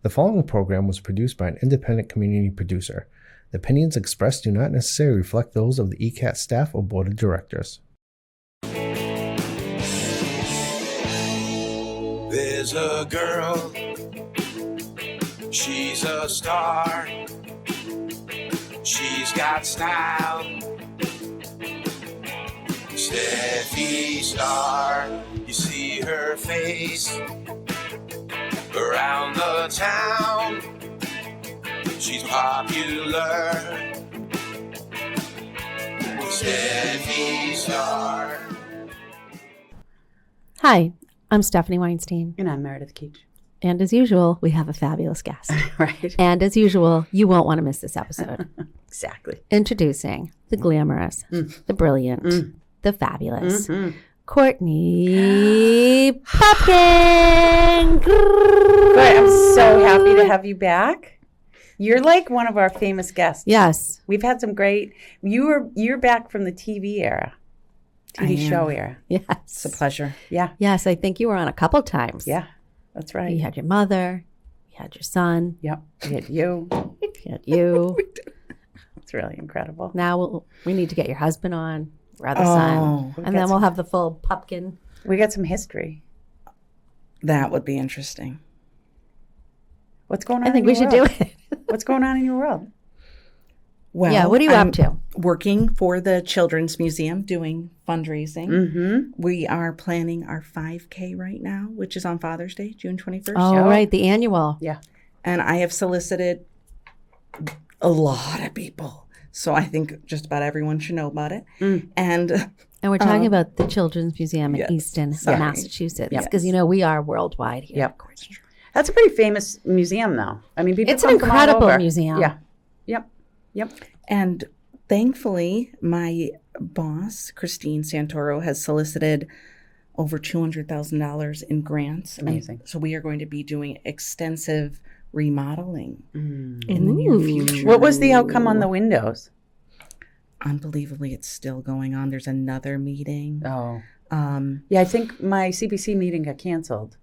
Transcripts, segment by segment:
The following program was produced by an independent community producer. The opinions expressed do not necessarily reflect those of the ECAT staff or board of directors. There's a girl, she's a star, she's got style, Steffi Star, you see her face around the town, she's popular, Steffi Star. Hi, I'm Stephanie Weinstein. And I'm Meredith Keach. And as usual, we have a fabulous guest. Right. And as usual, you won't want to miss this episode. Exactly. Introducing the glamorous, the brilliant, the fabulous, Courtney Pupkin. But I'm so happy to have you back. You're like one of our famous guests. Yes. We've had some great, you're back from the TV era. TV show era. Yes. It's a pleasure. Yeah. Yes, I think you were on a couple times. Yeah, that's right. You had your mother, you had your son. Yep. We had you. You had you. It's really incredible. Now we need to get your husband on, or other son. And then we'll have the full Pupkin. We got some history. That would be interesting. What's going on? I think we should do it. What's going on in your world? Well, yeah, what are you up to? Working for the Children's Museum, doing fundraising. Mm-hmm. We are planning our 5K right now, which is on Father's Day, June 21st. Oh, right, the annual. Yeah. And I have solicited a lot of people. So I think just about everyone should know about it. And we're talking about the Children's Museum in Easton, sorry. Massachusetts. Yes. Because, we are worldwide here. Yep. That's a pretty famous museum, though. I mean, people It's an incredible museum. Yeah. Yep. And thankfully, my boss, Christine Santoro, has solicited over $200,000 in grants. Amazing. And so we are going to be doing extensive remodeling in the near future. What was the outcome on the windows? Unbelievably, it's still going on. There's another meeting. Oh. Yeah, I think my CBC meeting got canceled.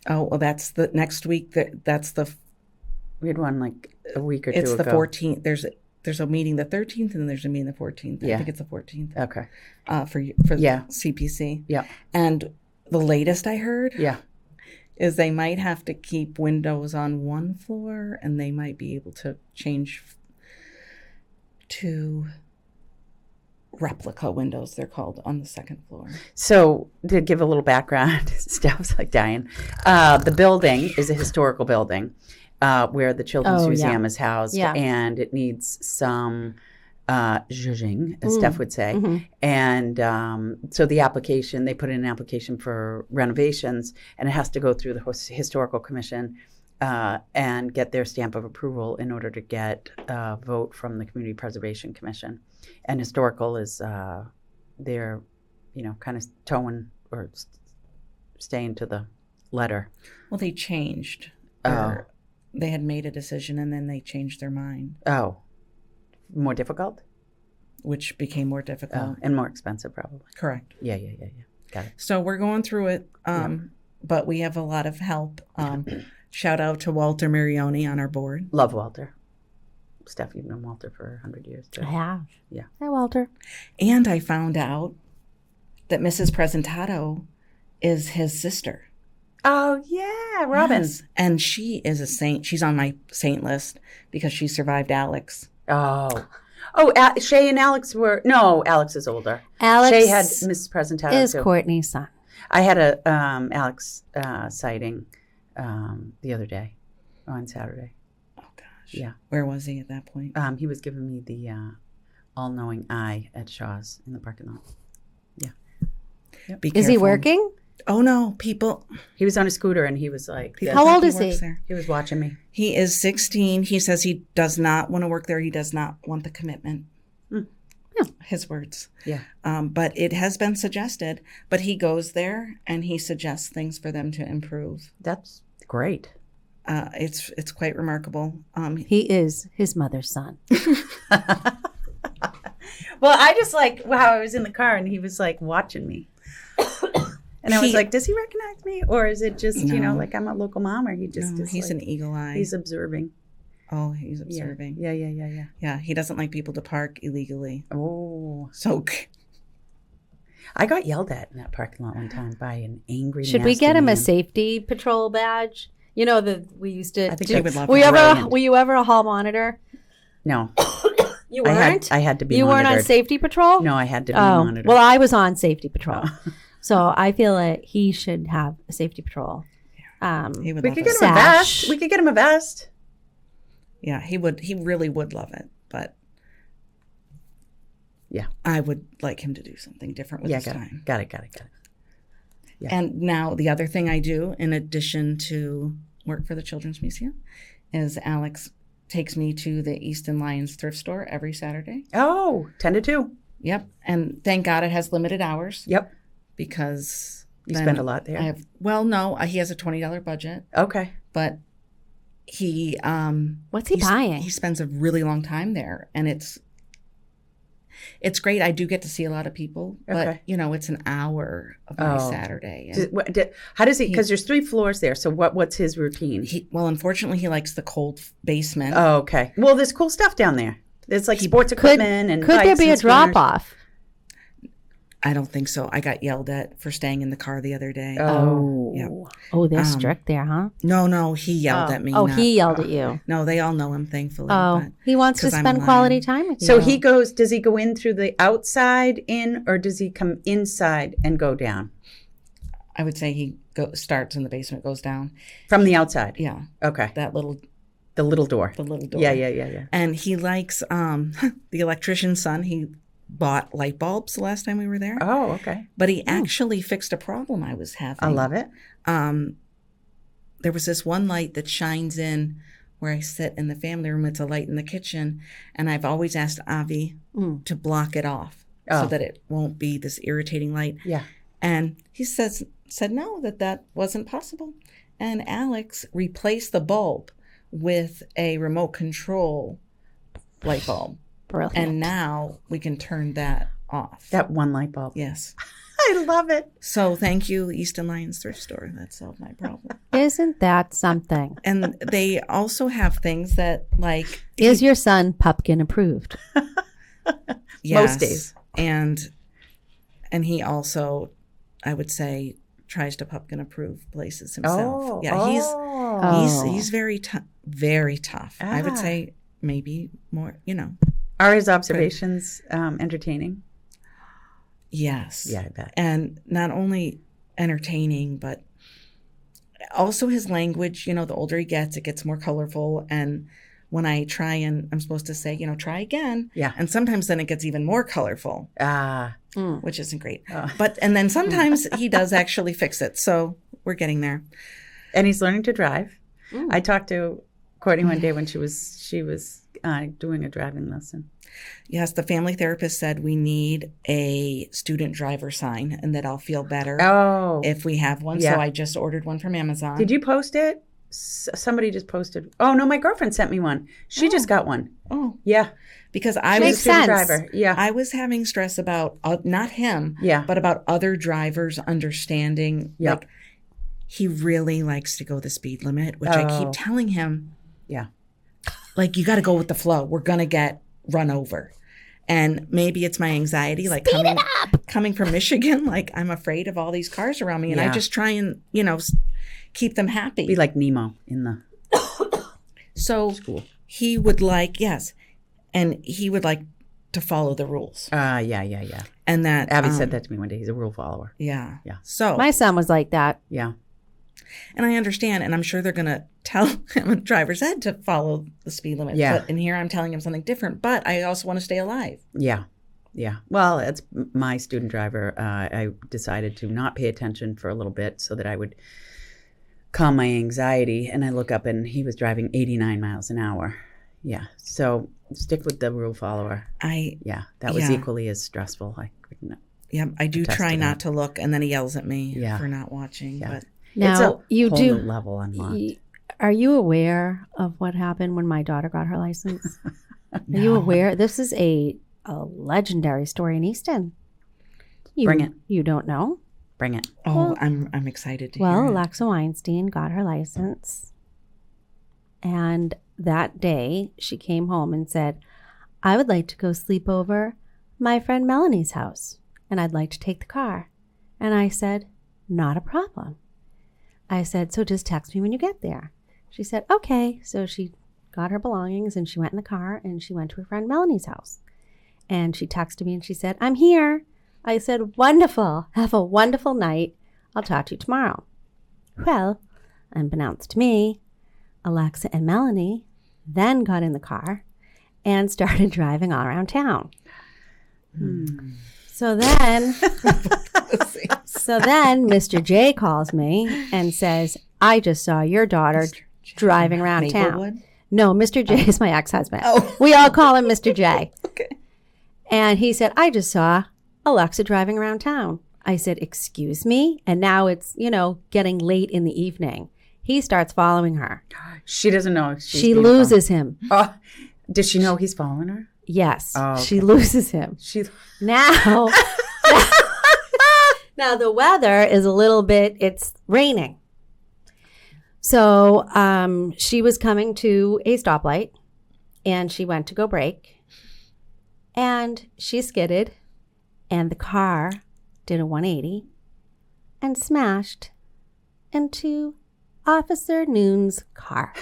Oh, well, that's the next week. We had one like a week or two It's ago. the 14th. There's a meeting the 13th, and then there's a meeting the 14th. Yeah. I think it's the 14th. Okay. For CPC. Yeah. And the latest I heard Yeah. is they might have to keep windows on one floor, and they might be able to change to replica windows, they're called, on the second floor. So to give a little background, Steph's like dying. The building is a historical building where the Children's Museum is housed, and it needs some zhuzhing, as Steph would say. Mm-hmm. And so the application, they put in an application for renovations, and it has to go through the Historical Commission and get their stamp of approval in order to get a vote from the Community Preservation Commission. And historical is they're, kind of towing or staying to the letter. Well, they changed. They had made a decision, and then they changed their mind. Oh, more difficult? Which became more difficult. And more expensive, probably. Correct. Yeah. Got it. So we're going through it, but we have a lot of help. Shout out to Walter Marioni on our board. Love Walter. Steph, you've known Walter for 100 years, too. I have. Yeah. Hi, Walter. And I found out that Mrs. Presentato is his sister. Oh, yeah, Robin. Yes. And she is a saint. She's on my saint list because she survived Alex. Oh, Shay and Alex Alex is older. Alex Shay had Mrs. Presentato, is too. Courtney's son. I had a Alex sighting the other day, on Saturday. Oh, gosh. Yeah. Where was he at that point? He was giving me the all-knowing eye at Shaw's in the parking lot. Yeah. Yep. Be Is he careful. working? Oh, no. People. He was on a scooter, and he was like, How old is he? works there. he was watching me. He is 16. He says he does not want to work there. He does not want the commitment. His words. Yeah. But it has been suggested. But he goes there, and he suggests things for them to improve. That's great. It's quite remarkable. He is his mother's son. Well, I just how I was in the car, and he was like watching me. And I was like, does he recognize me? Or is it just, like I'm a local mom, or he just is he's like, an eagle eye. he's observing. Oh, he's observing. Yeah. Yeah, he doesn't like people to park illegally. Oh. So I got yelled at in that parking lot one time by an angry, Should we nasty get him man. a safety patrol badge? You know, we used to. I think do- they would love were that. you were you ever a hall monitor? No. You weren't. I had to be You monitored. weren't on safety patrol. No, I had to be Oh, monitored. well, I was on safety patrol, so I feel like he should have a safety patrol. he would we love could it. get him a Sash. vest. We could get him a vest. Yeah, he would. He really would love it. But Yeah. I would like him to do something different with his time. Got it. Yeah. And now the other thing I do, in addition to work for the Children's Museum, is Alex takes me to the Easton Lions thrift store every Saturday. Oh, 10 to 2. Yep. And thank God it has limited hours. Yep. Because You then spend a lot there. he has a $20 budget, Okay. but he What's he buying? He spends a really long time there, and it's great. I do get to see a lot of people, but Okay. it's an hour of my Saturday. And How does he? Because there's 3 floors there. So what's his routine? Unfortunately, he likes the cold basement. Oh, okay. Well, there's cool stuff down there. There's like sports equipment and could there bikes be a and schooners. drop off? I don't think so. I got yelled at for staying in the car the other day. Oh. Yeah. Oh, they're strict there, huh? No, he yelled at me. Oh, not- he yelled at you. No, they all know him, thankfully. Oh, but- he wants to 'cause I'm spend a quality lion. time with you. So does he go in through the outside in, or does he come inside and go down? I would say he starts in the basement, goes down. From the outside? Yeah, Okay. the little door. little door. Yeah. And he likes the electrician's son. He bought light bulbs the last time we were there. Oh, okay. But he actually fixed a problem I was having. I love it. There was this one light that shines in where I sit in the family room. It's a light in the kitchen. And I've always asked Avi to block it off so that it won't be this irritating light. Yeah. And he said no, that wasn't possible. And Alex replaced the bulb with a remote control light bulb. Brilliant. And now we can turn that off. That one light bulb. Yes. I love it. So thank you, Easton Lions Thrift Store. That solved my problem. Isn't that something? And they also have things that like Is your son Pupkin approved? yes, Most days. And he also, I would say, tries to Pupkin approve places himself. He's very tough. I would say maybe more, Are his observations entertaining? Yes. Yeah, I bet. And not only entertaining, but also his language, the older he gets, it gets more colorful. And when I try and I'm supposed to say, try again. Yeah. And sometimes then it gets even more colorful, which isn't great. And then sometimes he does actually fix it. So we're getting there. And he's learning to drive. I talked to Courtney one day when she was doing a driving lesson. Yes, the family therapist said we need a student driver sign and that I'll feel better if we have one. Yeah. So I just ordered one from Amazon. Did you post it? Somebody just posted. Oh, no, my girlfriend sent me one. She just got one. Oh, Yeah. because I Makes was sense. Driver. Yeah. I was having stress about not him, but about other drivers understanding. Yep. Like he really likes to go the speed limit, which I keep telling him. Yeah. Like you got to go with the flow. We're gonna get run over, and maybe it's my anxiety, like coming from Michigan. Like I'm afraid of all these cars around me, and I just try and keep them happy. Be like Nemo in the So school. he would like and he would like to follow the rules. Yeah. And that Abby said that to me one day. He's a rule follower. Yeah. Yeah. So My son was like that. Yeah. and I understand, and I'm sure they're gonna tell him in driver's ed to follow the speed limit. Yeah. And here I'm telling him something different. But I also want to stay alive. Yeah. Yeah. Well, it's my student driver. I decided to not pay attention for a little bit so that I would calm my anxiety. And I look up and he was driving 89 miles an hour. Yeah. So stick with the rule follower. That was equally as stressful. I couldn't. Yeah, I do attest try to not that. to look, and then he yells at me Yeah. for not watching. Yeah. But Now it's a you whole do. new level unlocked. Are you aware of what happened when my daughter got her license? Are you aware? This is a legendary story in Easton. Bring it. You don't know? Bring it. Oh, I'm excited to hear Well, it. Alexa Weinstein got her license. And that day, she came home and said, I would like to go sleep over my friend Melanie's house, and I'd like to take the car. And I said, not a problem. I said, so just text me when you get there. She said, okay. So she got her belongings and she went in the car and she went to her friend Melanie's house. And she texted me and she said, I'm here. I said, wonderful. Have a wonderful night. I'll talk to you tomorrow. Well, unbeknownst to me, Alexa and Melanie then got in the car and started driving all around town. So then Mr. J calls me and says, I just saw your daughter driving around town. Maplewood? No, Mr. J is my ex-husband. Oh. We all call him Mr. J. Okay. And he said, I just saw Alexa driving around town. I said, excuse me? And now it's, getting late in the evening. He starts following her. She doesn't know. She loses him. Oh, does she know he's following her? Yes. Oh, okay. She loses him. Now, now the weather is a little bit, it's raining. So she was coming to a stoplight and she went to go brake and she skidded and the car did a 180 and smashed into Officer Noon's car.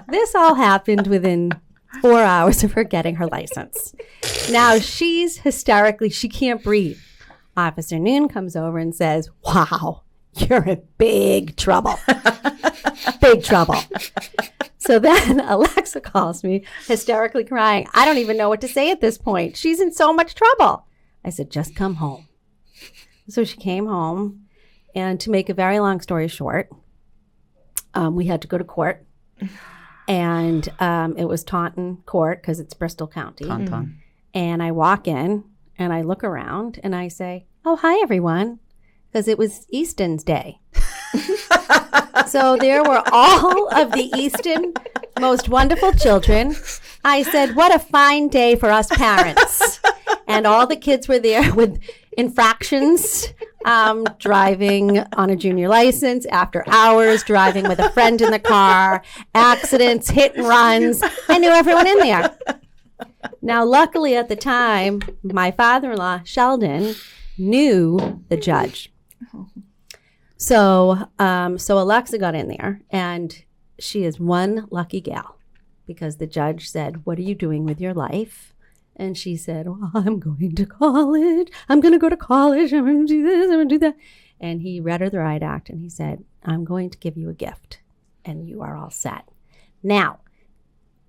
This all happened within 4 hours of her getting her license. Now she's hysterically, she can't breathe. Officer Noon comes over and says, wow, you're in big trouble. Big trouble. So then Alexa calls me, hysterically crying. I don't even know what to say at this point. She's in so much trouble. I said, just come home. So she came home. And to make a very long story short, we had to go to court. And it was Taunton Court because it's Bristol County. Taunton. And I walk in and I look around and I say, oh, hi, everyone, because it was Easton's day. So there were all of the Easton most wonderful children. I said, what a fine day for us parents. And all the kids were there with infractions, driving on a junior license, after hours, driving with a friend in the car, accidents, hit and runs. I knew everyone in there. Now, luckily at the time, my father-in-law, Sheldon, knew the judge. So Alexa got in there, and she is one lucky gal because the judge said, what are you doing with your life? And she said, well, I'm going to college. I'm going to go to college. I'm going to do this. I'm going to do that. And he read her the riot act, and he said, I'm going to give you a gift, and you are all set. Now,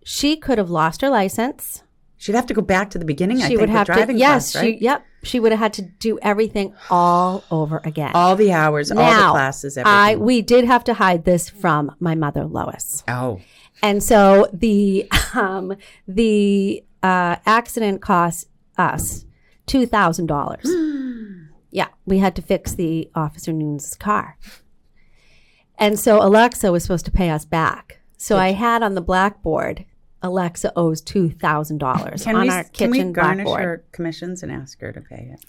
she could have lost her license. She'd have to go back to the beginning, She would have to, yes, right? She would have had to do everything all over again. All the hours, all the classes, everything. We did have to hide this from my mother, Lois. Oh. And so the accident cost us $2,000. Yeah, we had to fix the Officer Noon's car. And so Alexa was supposed to pay us back. So I had on the blackboard, Alexa owes $2,000 on our kitchen Can we garnish blackboard. her commissions and ask her to pay it?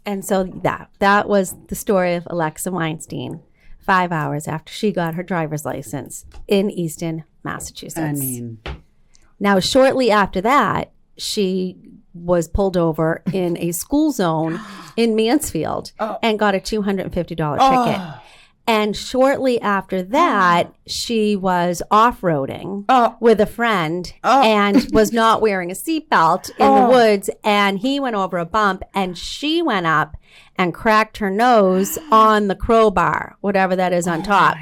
And so that was the story of Alexa Weinstein 5 hours after she got her driver's license in Easton, Massachusetts. I mean, now shortly after that, she was pulled over in a school zone in Mansfield and got a $250 ticket. And shortly after that, she was off-roading with a friend and was not wearing a seatbelt in the woods. And he went over a bump and she went up and cracked her nose on the crowbar, whatever that is on top,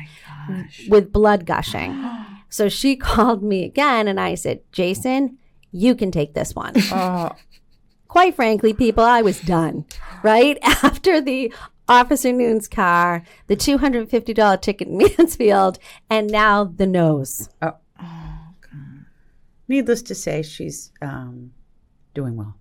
with blood gushing. So she called me again and I said, Jason, you can take this one. Quite frankly, people, I was done, right? After the Officer Noon's car, the $250 ticket in Mansfield, and now the nose. God. Needless to say, she's doing well.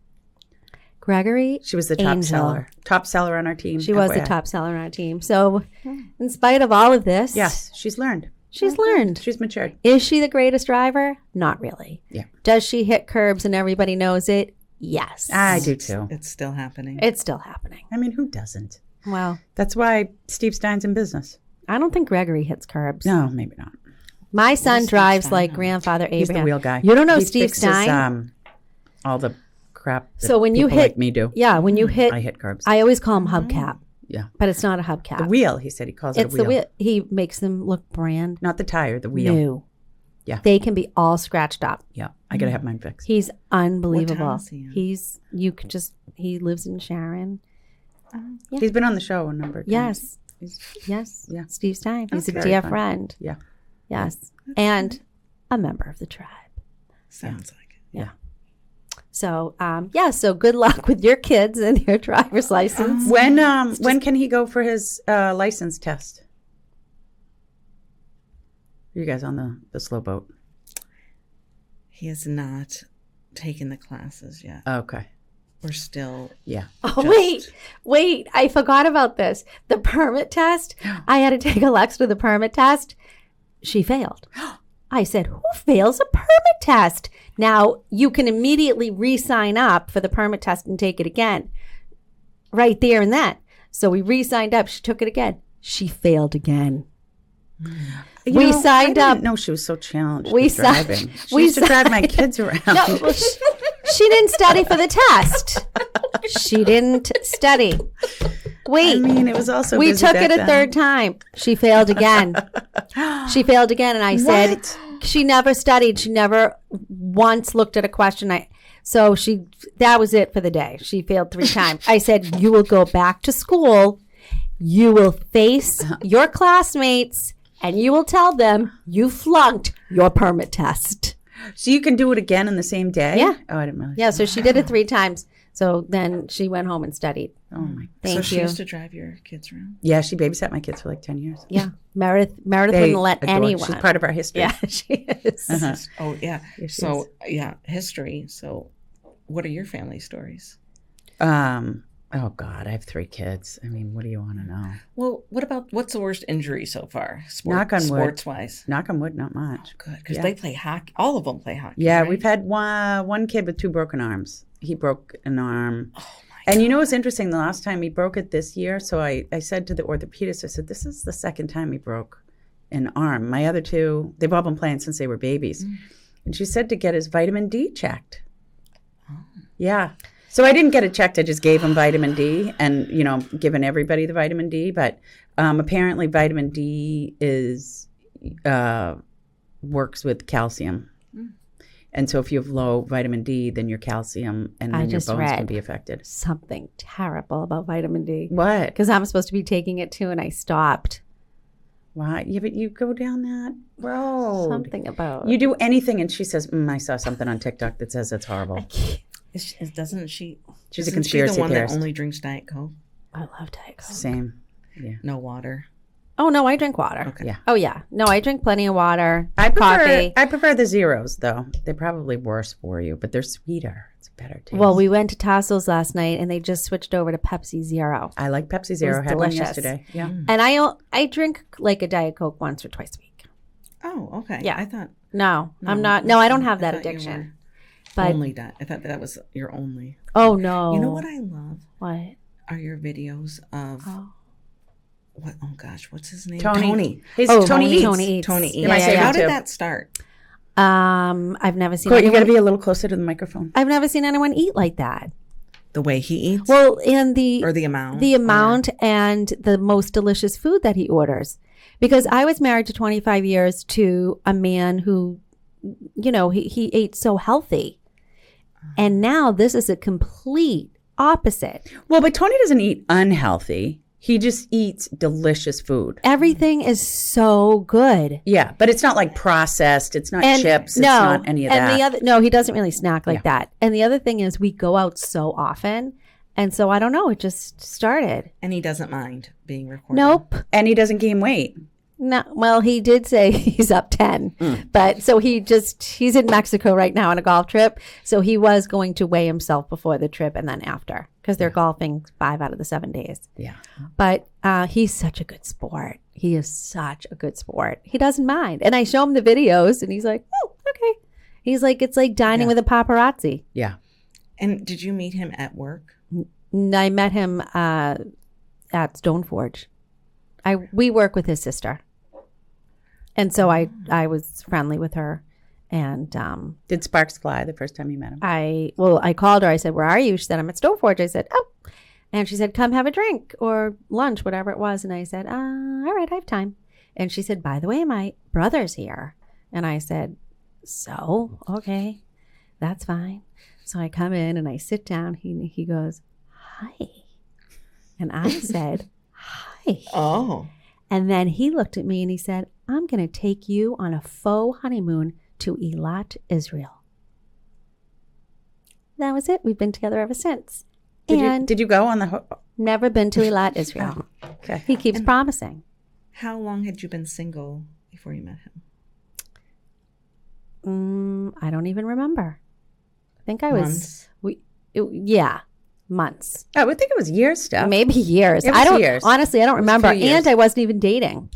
Gregory, She was the top seller on our team. She was the top seller on our team. So in spite of all of this, Yes, she's learned. she's learned. She's matured. Is she the greatest driver? Not really. Yeah. Does she hit curbs and everybody knows it? Yes. I do too. It's still happening. It's still happening. I mean, who doesn't? Well, That's why Steve Stein's in business. I don't think Gregory hits curbs. No, maybe not. My son Steve drives Stein like know? grandfather Abraham. He's the wheel guy. You don't know He Steve fixes, Stein? all the crap that So when you people hit, like me do. yeah, when you hit, I hit curbs. I always call him hubcap, Yeah. but it's not a hubcap. The wheel, he said. He calls it It's a wheel. the wheel. He makes them look brand Not the tire, the wheel. new. Yeah. They can be all scratched up. Yeah. I got to have mine fixed. He's unbelievable. What town is he in? He lives in Sharon. Yeah. He's been on the show a number of times. Yes. He's- Yes. Yeah. Steve Stein. He's That's a very dear fun. friend. Yeah. Yes. And a member of the tribe. Sounds like it. Yeah. So, so good luck with your kids and your driver's license. When can he go for his license test? You guys on the slow boat? He has not taken the classes yet. Okay. We're still. Yeah. Oh, wait. I forgot about this. The permit test. I had to take Alexa to the permit test. She failed. I said, who fails a permit test? Now, you can immediately re-sign up for the permit test and take it again. Right there and then. So we re-signed up. She took it again. She failed again. We signed I up. didn't know she was so challenged We with signed- driving. She we used to drive my signed- kids around. No, well, she didn't study for the test. She didn't study. Wait. I mean, it was also We busy took back it a then. third time. She failed again. She failed again. And I said, What? she never studied. She never once looked at a question. That was it for the day. She failed 3 times. I said, you will go back to school. You will face your classmates and you will tell them you flunked your permit test. So you can do it again in the same day? Yeah. Oh, I didn't realize. Yeah. So she did it 3 times. So then she went home and studied. Oh my. Thank so she you. used to drive your kids around. Yeah, she babysat my kids for like 10 years. Yeah. Meredith They wouldn't let adore- anyone. She's part of our history. Yeah, she is. Uh-huh. Oh yeah. Yes, she So yeah, history. So, what are your family stories? Oh God, I have 3 kids. I mean, what do you want to know? Well, what's the worst injury so far? Knock on wood. Sports wise. Knock on wood, not much. Good, because Yeah. they play hockey. All of them play hockey. Yeah, right? we've had one kid with 2 broken arms. He broke an arm. Oh my And you know what's interesting? The last time he broke it this year, so I said to the orthopedist, I said, this is the second time he broke an arm. My other 2, they've all been playing since they were babies. And she said to get his vitamin D checked. Yeah. So I didn't get it checked. I just gave him vitamin D and, given everybody the vitamin D. But apparently vitamin D works with calcium. And so if you have low vitamin D, then your calcium and I then your just bones read can be affected. something terrible about vitamin D. What? Because I'm supposed to be taking it too, and I stopped. Why? Yeah, but you go down that road. Something about You do anything, and she says, I saw something on TikTok that says it's horrible. Doesn't she? She's a isn't conspiracy she the one theorist. that only drinks Diet Coke? I love Diet Coke. Same. Yeah. No water. Oh no, I drink water. Okay. Yeah. Oh yeah, no, I drink plenty of water. I coffee. prefer the zeros, though. They're probably worse for you, but they're sweeter. It's better taste. Well, we went to Tasso's last night, and they just switched over to Pepsi Zero, I like Pepsi Zero. was Had one delicious. yesterday. Yeah. and I drink like a Diet Coke once or twice a week. Oh, okay. Yeah. I thought. No, I'm not. No, I don't have that thought you addiction. were But only that. I thought that was your only. oh no, You know what I love What? are your videos of Oh. what? Oh gosh, what's his name? Tony. His Oh, Tony Eats. Tony Eats. Tony. Yeah, my Eats. yeah, favorite How too. did that start? I've never seen. Court, you got to anyone, be a little closer to the microphone. I've never seen anyone eat like that. The way he eats, Well, and the or the amount, and the most delicious food that he orders. Because I was married to 25 years to a man who, he ate so healthy. And now this is a complete opposite. Well, but Tony doesn't eat unhealthy. He just eats delicious food. Everything is so good. Yeah, but it's not like processed. It's not chips. It's no, not any of that. No, he doesn't really snack like that. And the other thing is we go out so often. And so I don't know, it just started. and he doesn't mind being recorded. Nope. And he doesn't gain weight. No, well, he did say he's up 10, but so he's in Mexico right now on a golf trip. So he was going to weigh himself before the trip and then after, because they're golfing 5 out of the 7 days. Yeah. But he's such a good sport. He is such a good sport. He doesn't mind. And I show him the videos and he's like, oh, okay. He's like, it's like dining with a paparazzi. Yeah. And did you meet him at work? I met him at Stoneforge. We work with his sister. And so I was friendly with her. And did sparks fly the first time you met him? I called her. I said, "Where are you?" She said, "I'm at Stoneforge." I said, "Oh." And she said, "Come have a drink or lunch, whatever it was." And I said, "All right, I have time." And she said, "By the way, my brother's here." And I said, "So, okay, that's fine." So I come in and I sit down. He goes, "Hi." And I said, "Hi." Oh. And then he looked at me and he said, "I'm going to take you on a faux honeymoon to Eilat, Israel." That was it. We've been together ever since. Did you go on the... Never been to Eilat, Israel. Okay. He keeps promising. How long had you been single before you met him? I don't even remember. I think I was... Months? Months. I would think it was years, Steph. Maybe years. It was years. Honestly, I don't remember. A few years. And I wasn't even dating.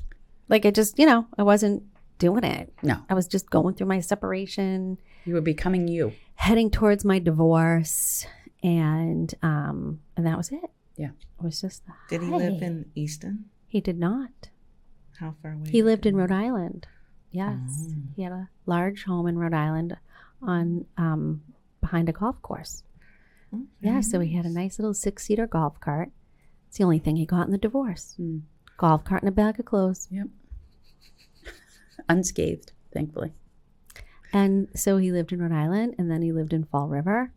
Like, it just, I wasn't doing it. No. I was just going through my separation. You were becoming you. Heading towards my divorce. And that was it. Yeah. It was just Did he live in Easton? He did not. How far away? He lived in Rhode Island. Yes. Oh. He had a large home in Rhode Island on behind a golf course. Okay. Yeah, so he had a nice little 6-seater golf cart. It's the only thing he got in the divorce. Golf cart and a bag of clothes. Yep. Unscathed, thankfully. And so he lived in Rhode Island, and then he lived in Fall River.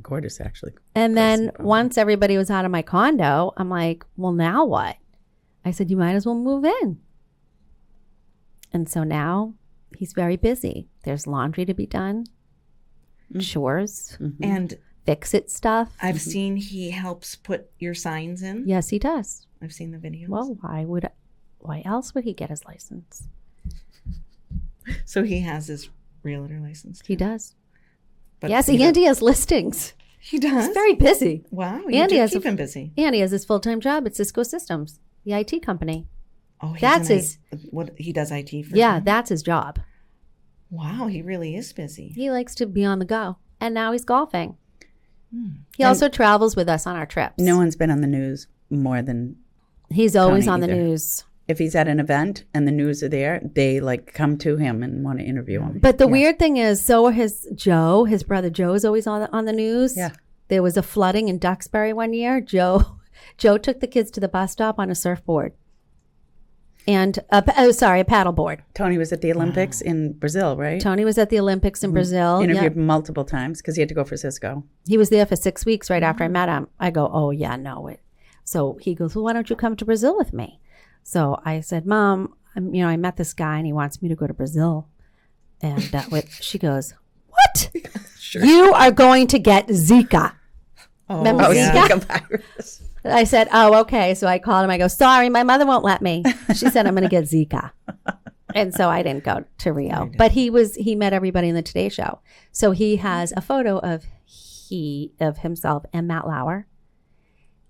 Gorgeous, actually. And then once everybody was out of my condo, I'm like, well, now what? I said, you might as well move in. And so now he's very busy. There's laundry to be done, chores, And fix-it stuff. I've seen he helps put your signs in. Yes, he does. I've seen the videos. Well, why else would he get his license? So he has his realtor license too. He does. But Yes, he Andy has listings. He does? He's very busy. Wow, you Andy do has keep him busy. Andy has his full-time job at Cisco Systems, the IT company. Oh, he's That's his. What he does IT for? Yeah, them? that's his job. Wow, he really is busy. He likes to be on the go, and now he's golfing. He also travels with us on our trips. No one's been on the news more than He's always on Tony the either. news. if he's at an event and the news are there, they like come to him and want to interview him. But the weird thing is, so his brother Joe is always on the news. Yeah. There was a flooding in Duxbury one year. Joe took the kids to the bus stop on a surfboard. And a paddleboard. Tony was at the Olympics in Brazil, right? Tony was at the Olympics in Brazil. Interviewed multiple times because he had to go for Cisco. He was there for 6 weeks right after I met him. I go, oh, yeah, no. So he goes, well, why don't you come to Brazil with me? So I said, Mom, I met this guy and he wants me to go to Brazil. And she goes, what? Sure. You are going to get Zika. Remember Zika? Virus. I said, oh, okay. So I called him. I go, sorry, my mother won't let me. She said, I'm going to get Zika. And so I didn't go to Rio. But he met everybody in the Today Show. So he has a photo of himself and Matt Lauer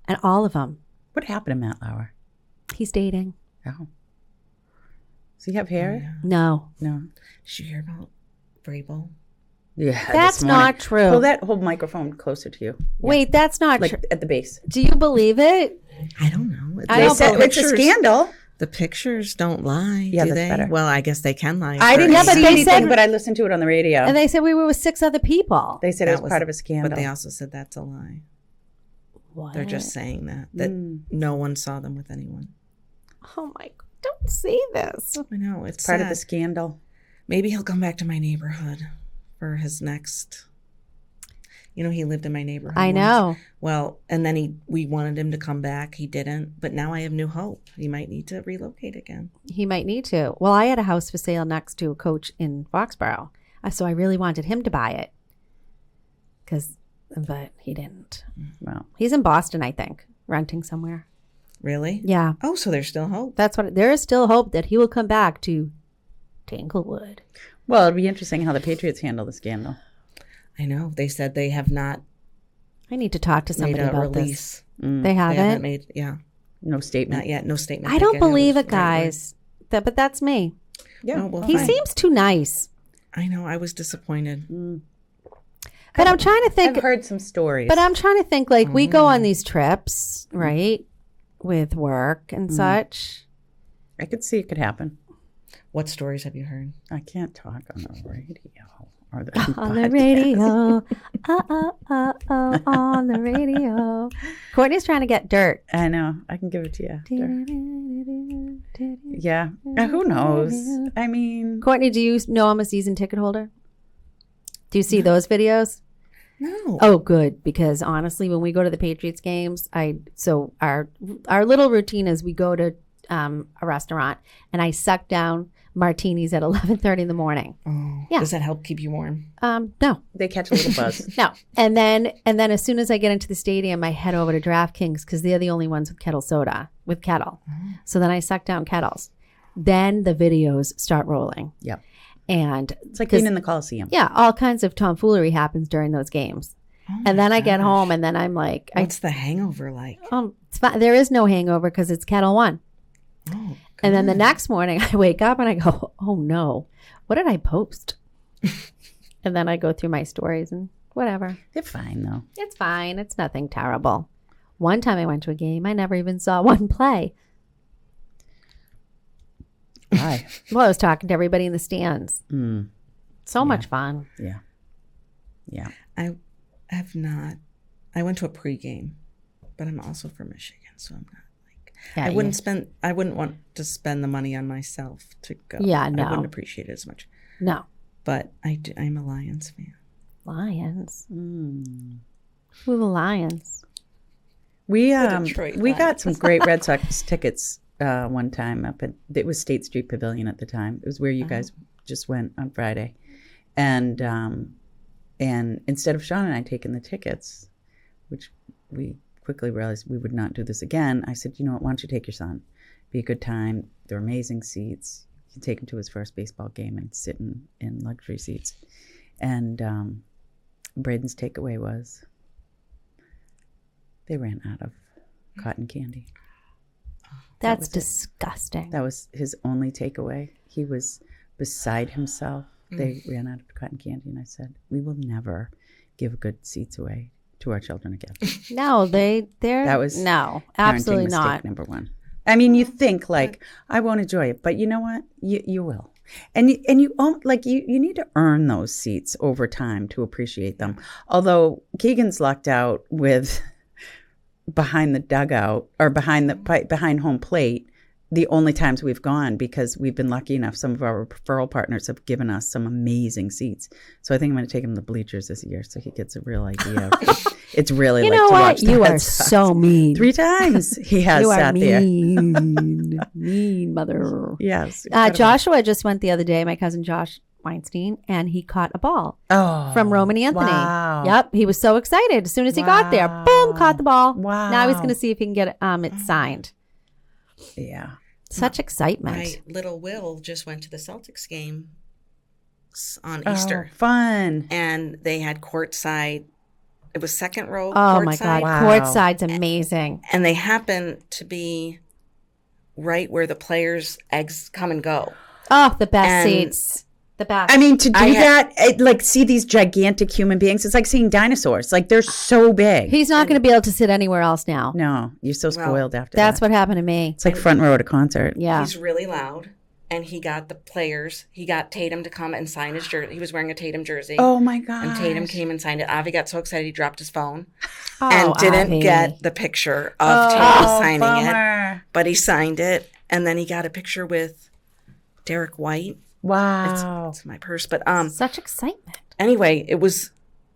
and all of them. What happened to Matt Lauer? He's dating. Oh. Does he have hair? No. Did you hear about Vrabel? Yeah. That's not true. Pull that whole microphone closer to you. Wait, that's not true. Like at the base. Do you believe it? I don't know. It's a scandal. The pictures don't lie, Yeah, do that's they? better. Well, I guess they can lie. I didn't but see they anything, said- but I listened to it on the radio. And they said we were with 6 other people. They said it was part of a scandal. But they also said that's a lie. What? They're just saying that no one saw them with anyone. Oh my God. Don't say this. I know. It's part of sad. the scandal. Maybe he'll come back to my neighborhood for his next. He lived in my neighborhood. I know. Once. Well, and then we wanted him to come back. He didn't. But now I have new hope. He might need to relocate again. He might need to. Well, I had a house for sale next to a coach in Foxborough. So I really wanted him to buy it. But he didn't. Well, He's in Boston, I think, renting somewhere. Really? Yeah. Oh, so there's still hope. There is still hope that he will come back to Tanglewood. well, it'd be interesting how the Patriots handle the scandal. I know. They said they have not I need to talk to made somebody a about release. this. They They haven't? haven't made, No statement. not yet. No statement. I don't think it believe was it, the right word. guys. But that's me. Yeah. Oh, well, He fine. seems too nice. I know. I was disappointed. But I'm trying to think. I've heard some stories. But I'm trying to think, like, we go on these trips, right, with work and such. I could see it could happen. What stories have you heard? I can't talk on the radio. Or the On the radio. On the radio. Courtney's trying to get dirt. I know. I can give it to you. Yeah. Who knows? I mean. Courtney, do you know I'm a season ticket holder? Do you see those videos? No. Oh, good. Because honestly, when we go to the Patriots games, our little routine is we go to a restaurant and I suck down martinis at 11:30 in the morning. Oh, yeah. Does that help keep you warm? No. They catch a little buzz. No. And then as soon as I get into the stadium, I head over to DraftKings because they're the only ones with kettle soda, with kettle. So then I suck down kettles. Then the videos start rolling. Yep. And it's like being in the Coliseum. Yeah. All kinds of tomfoolery happens during those games. And then I get home and then I'm like. What's the hangover like? It's fine. There is no hangover because it's Kettle One. Oh, and then the next morning I wake up and I go, oh no, what did I post? And then I go through my stories and whatever. They're fine though. It's fine. It's nothing terrible. One time I went to a game, I never even saw one play. Why? Well, I was talking to everybody in the stands. So much fun. Yeah. Yeah. I have not. I went to a pregame, but I'm also from Michigan, so I'm not. Yeah, I wouldn't want to spend the money on myself to go. Yeah, no. I wouldn't appreciate it as much. No. But I'm a Lions fan. Lions? Who are the Lions? We got some great Red Sox tickets one time it was State Street Pavilion at the time. It was where you guys just went on Friday. And instead of Sean and I taking the tickets, which we quickly realized we would not do this again, I said, you know what, why don't you take your son? Be a good time. They're amazing seats. You can take him to his first baseball game and sit in luxury seats. And Braden's takeaway was they ran out of cotton candy. That's disgusting. That was his only takeaway. He was beside himself. They ran out of cotton candy. And I said, we will never give good seats away to our children again. No, that was absolutely mistake not. Number one. I mean, you think like I won't enjoy it, but you know what? You will, and you need to earn those seats over time to appreciate them. Although Keegan's lucked out with behind the dugout or behind home plate. The only times we've gone because we've been lucky enough. Some of our referral partners have given us some amazing seats. So I think I'm going to take him to the bleachers this year so he gets a real idea. It's really you like know to what? watch the You Red are Sox. so mean. 3 times he has you sat are there. Mean mother. Yes. Joshua just went the other day, my cousin Josh Weinstein, and he caught a ball from Roman Anthony. Wow. Yep. He was so excited. As soon as he got there, boom, caught the ball. Wow. Now he's going to see if he can get it signed. Yeah. Such excitement. My little Will just went to the Celtics game on Easter. Fun. And they had courtside. It was second row. Oh courtside. my God. Wow. Courtside's amazing. And they happened to be right where the players' eggs come and go. Oh, the best And- seats. The best. I mean, to do that, see these gigantic human beings, it's like seeing dinosaurs. Like, they're so big. He's not going to be able to sit anywhere else now. No, you're so spoiled after That's that. what happened to me. It's like front row at a concert. Yeah. He's really loud. And he got the players. He got Tatum to come and sign his jersey. He was wearing a Tatum jersey. Oh, my God. And Tatum came and signed it. Avi got so excited he dropped his phone Oh, and didn't Avi. get the picture of Tatum signing it. bummer. But he signed it. And then he got a picture with Derek White. Wow. It's my purse. But Such excitement. anyway,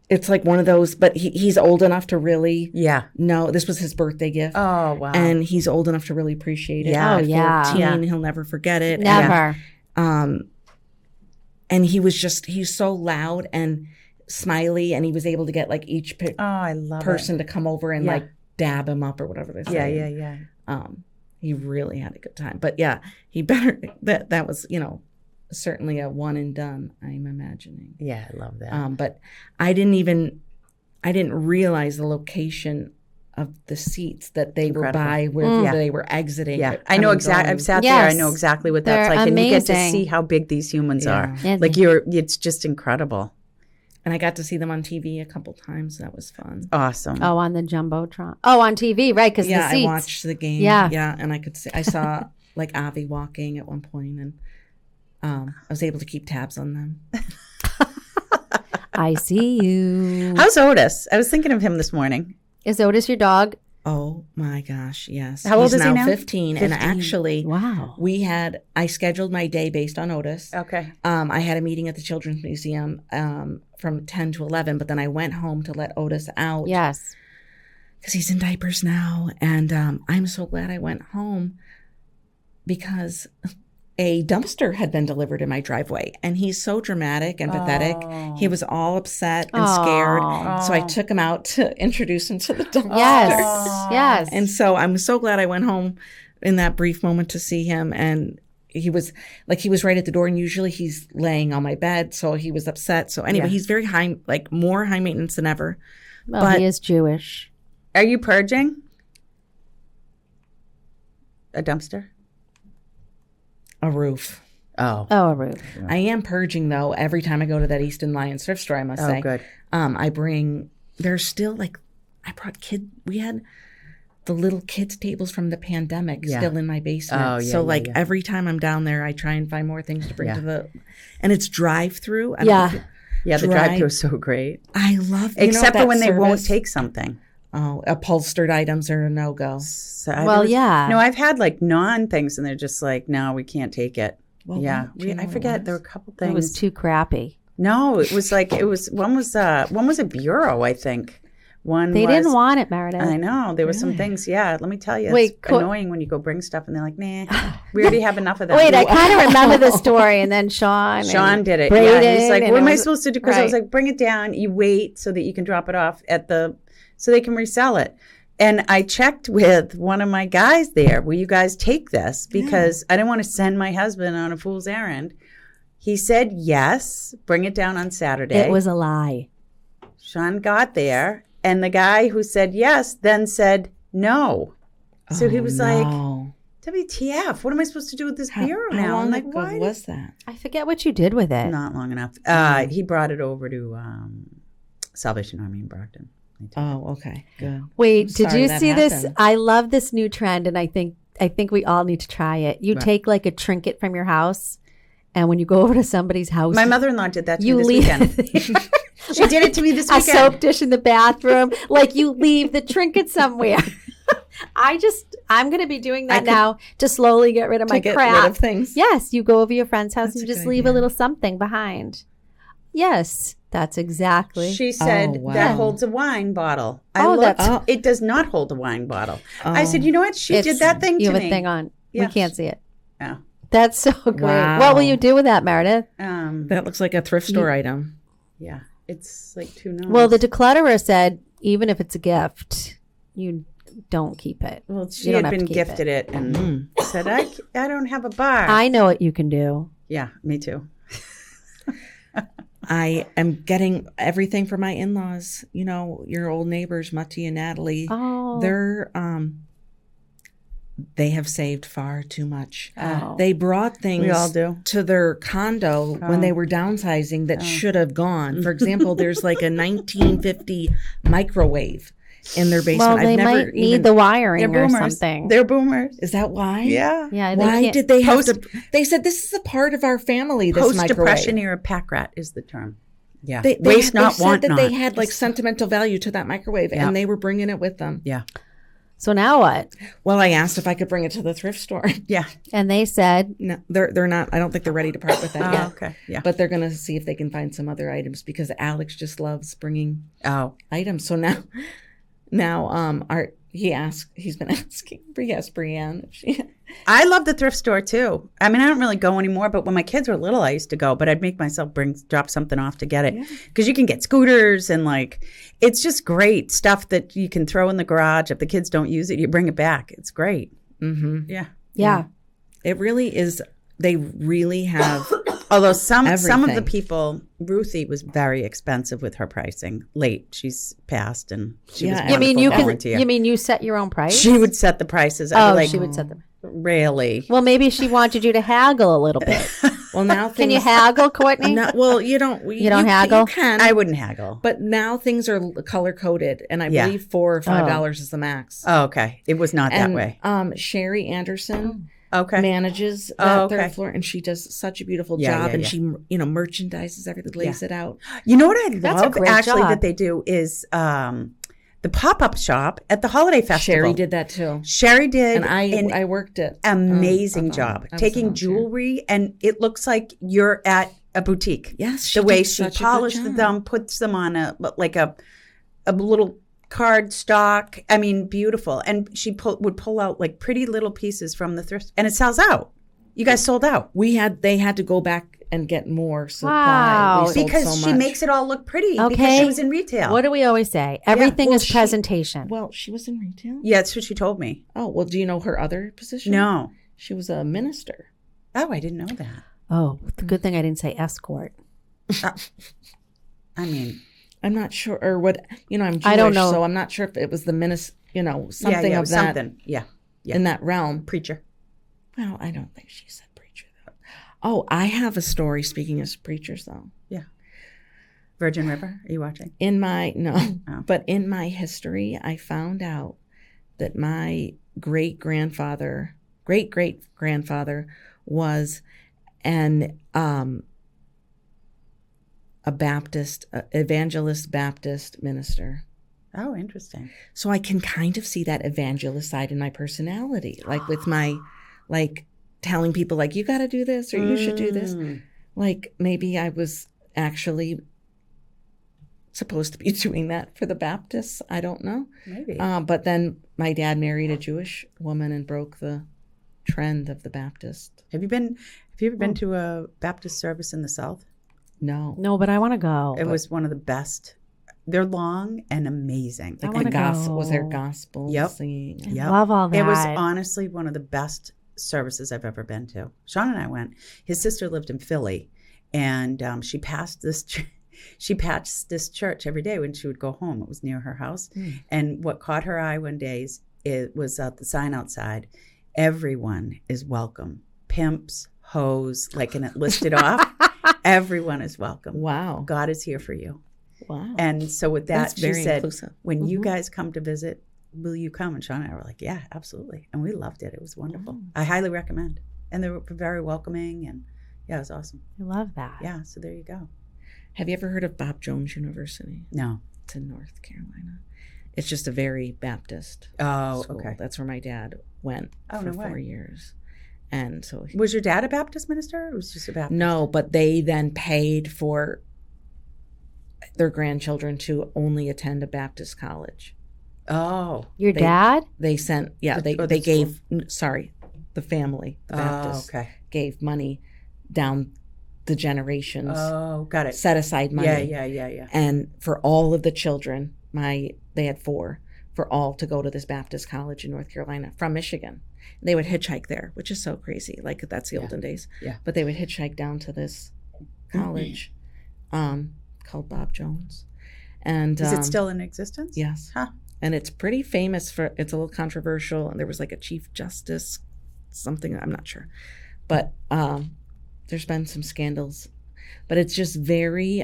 it's like one of those, but he's old enough to really know. This was his birthday gift. Oh, wow. And he's old enough to really appreciate it. Yeah. Oh, At yeah. 14, Yeah. he'll never forget it. Never. And he's so loud and smiley, and he was able to get like each I love person to come over and like dab him up or whatever they say. Yeah. He really had a good time. But yeah, he better, that was, certainly a one and done, I'm imagining. Yeah, I love that. But I didn't realize the location of the seats that they were by where they were exiting. Yeah, I know exactly. I've sat there. I know exactly what that's They're like, and you get to amazing. see how big these humans are. Yeah. Like it's just incredible. And I got to see them on TV a couple times. That was fun. Awesome. Oh, on the Jumbotron. Oh, on TV, right? Because Yeah, the seats. I watched the game. Yeah. Yeah, and I saw like Avi walking at one point, and I was able to keep tabs on them. I see you. How's Otis? I was thinking of him this morning. Is Otis your dog? Oh my gosh, yes. How old He's is he now? 15, and actually, Wow. I scheduled my day based on Otis. Okay. I had a meeting at the Children's Museum from 10 to 11, but then I went home to let Otis out. Yes. Because he's in diapers now, and I'm so glad I went home because a dumpster had been delivered in my driveway, and he's so dramatic and pathetic. He was all upset and scared, so I took him out to introduce him to the dumpster. Yes. And so I'm so glad I went home in that brief moment to see him, and he was right at the door, and usually he's laying on my bed, so he was upset. So anyway, he's very high, like more high maintenance than ever. Well, but he is Jewish. Are you purging a dumpster? a roof. Oh. Oh, a roof. I am purging though every time I go to that Easton Lions thrift store, I must say. Oh, good. I bring, there's still like, I brought we had the little kids tables from the pandemic still in my basement. Oh, yeah, so yeah, like yeah. every time I'm down there, I try and find more things to bring to the, and it's drive-through. Yeah. Yeah, the drive-thru is so great. I love Except for when they won't service. take something. Oh, upholstered items are a no-go. So yeah. No, I've had like non-things and they're just like, no, we can't take it. Well, yeah. do you know I what forget. it There were was? a couple things. It was too crappy. No, it was like, one was a bureau, I think. They didn't want it, Meredith. I know. There were some things, let me tell you. Wait, it's annoying when you go bring stuff and they're like, nah, we already have enough of that. Wait, I kind of remember the story. And then Sean did it. Braden, Yeah, he's like, and what it am I was- supposed to do? Because I was right. like, bring it down. You wait so that you can drop it off so they can resell it. And I checked with one of my guys there, will you guys take this? Because I didn't want to send my husband on a fool's errand. He said, yes, bring it down on Saturday. It was a lie. Sean got there, and the guy who said yes then said no. So he was like, WTF, what am I supposed to do with this bureau now? How long I'm like, ago why? was that? I forget what you did with it. Not long enough. He brought it over to Salvation Army in Brockton. Oh, okay, good. Wait, I'm did sorry you that see this? happened. I love this new trend, and I think we all need to try it. You take like a trinket from your house, and when you go over to somebody's house, My mother-in-law did that to you me this leave weekend. She did it to me this a weekend. soap dish in the bathroom. Like you leave the trinket somewhere. I'm going to be doing that now to slowly get rid of my get crap. rid of things. Yes, you go over your friend's house That's and a just good leave a idea. little something behind. Yes, that's exactly. She said Oh, wow. that holds a wine bottle. Oh, looked, that's- it does not hold a wine bottle. I said, you know what? She did that thing You to have me. a thing on. Yeah. We can't see it. Yeah. That's so great. Wow. What will you do with that, Meredith? That looks like a thrift store item. Yeah. It's like too nice. Well, the declutterer said even if it's a gift, you don't keep it. Well, she You don't had have been to keep gifted it, and said, I don't have a bar. I know what you can do. Yeah, me too. I am getting everything for my in-laws. You know, your old neighbors, Mutty and Natalie. Oh. They're they have saved far too much. Oh. They brought things We all do. to their condo when they were downsizing that should have gone. For example, there's like a 1950 microwave in their basement. Well, they might need the wiring They're or boomers. something. They're boomers. Is that why? Yeah. Yeah. They Why can't- did they have to? They said this is a part of our family. This Post-depression microwave. era pack rat is the term. Yeah. They Waste not, said want that not. they had like sentimental value to that microwave, Yeah. and they were bringing it with them. Yeah. So now what? Well, I asked if I could bring it to the thrift store. Yeah. And they said, No, they're not. I don't think they're ready to part with that yet. Okay. Yeah. But they're going to see if they can find some other items because Alex just loves bringing items. So now, he's been asking. He asked Brienne if she. I love the thrift store too. I mean, I don't really go anymore, but when my kids were little, I used to go, but I'd make myself drop something off to get it. Because you can get scooters and like, it's just great stuff that you can throw in the garage. If the kids don't use it, you bring it back. It's great. Mm-hmm. Yeah. yeah. It really is. They really have. Although some of the Everything. people, Ruthie was very expensive with her pricing. Late, she's passed, and she was Yeah, You mean wonderful you volunteer. can? You mean you set your own price? She would set the prices. I'd Oh, be like, she would set them. really? Well, maybe she wanted you to haggle a little bit. Well, now Can you things. haggle, Courtney? No, well, you don't. You don't haggle? You can. I wouldn't haggle. But now things are color coded, and I believe $4 or $5 is the max. Oh, okay. It was not that way. Sherry Anderson Okay. manages that third floor, and she does such a beautiful job, and she merchandises everything, lays it out. You know what I That's a love great actually job. that they do is the pop-up shop at the Holiday Festival. Sherry did that too. Sherry did, And I worked it. amazing job I was taking on chair. jewelry, and it looks like you're at a boutique. Yes, The way did she such a good polished job. them, puts them on a little card stock. I mean, beautiful. And she would pull out like pretty little pieces from the thrift, and it sells out. You guys sold out. They had to go back and get more supply. Wow. We sold Because so she much. makes it all look pretty because Okay. she was in retail. What do we always say? Everything well, is she- presentation. Well, she was in retail. Yeah, that's what she told me. Oh, well, do you know her other position? No. She was a minister. Oh, I didn't know that. Oh, the good thing I didn't say escort. I mean, I'm not sure, or what, I'm Jewish, I don't know. so I'm not sure if it was the minister, something yeah, of that, something. Yeah. in that realm. Preacher. Well, I don't think she said preacher, though. Oh, I have a story, speaking of preachers, though. Yeah. Virgin River. Are you watching? No, but in my history, I found out that my great-great-grandfather was an a Baptist, evangelist Baptist minister. Oh, interesting. So I can kind of see that evangelist side in my personality, like with my, like telling people like, you got to do this or you should do this. Like maybe I was actually supposed to be doing that for the Baptists. I don't know. Maybe. But then my dad married a Jewish woman and broke the trend of the Baptist. Have you ever been to a Baptist service in the South? No. No, but I want to go. It was one of the best. They're long and amazing. Like wanna the gospel, was there go. gospel Yep. singing? Yep. Love all that. It was honestly one of the best services I've ever been to. Sean and I went. His sister lived in Philly, and she passed this church every day when she would go home. It was near her house. And what caught her eye one day was the sign outside. Everyone is welcome. Pimps, hoes, and it listed off. Everyone is welcome. Wow. God is here for you. Wow. And so with that, That's she very said, inclusive. when you guys come to visit, will you come? And Sean and I were like, yeah, absolutely. And we loved it. It was wonderful. I highly recommend. And they were very welcoming. And yeah, it was awesome. I love that. Yeah, so there you go. Have you ever heard of Bob Jones University? No. It's in North Carolina. It's just a very Baptist Oh, school. okay. That's where my dad went Oh, for no way. 4 years. And so Was your dad a Baptist minister or was just a Baptist? no, but they then paid for their grandchildren to only attend a Baptist college. Oh. Your They- dad? They sent, Or they the gave, the family, the Baptists, okay. gave money down the generations, Oh, got it. set aside money. Yeah. And for all of the children, they had 4, for all to go to this Baptist college in North Carolina from Michigan. They would hitchhike there, which is so crazy. Like that's the olden days. Yeah. But they would hitchhike down to this college called Bob Jones. And Is it still in existence? Yes. Huh. And it's pretty famous for, it's a little controversial. And there was like a chief justice, something, I'm not sure. But there's been some scandals. But it's just very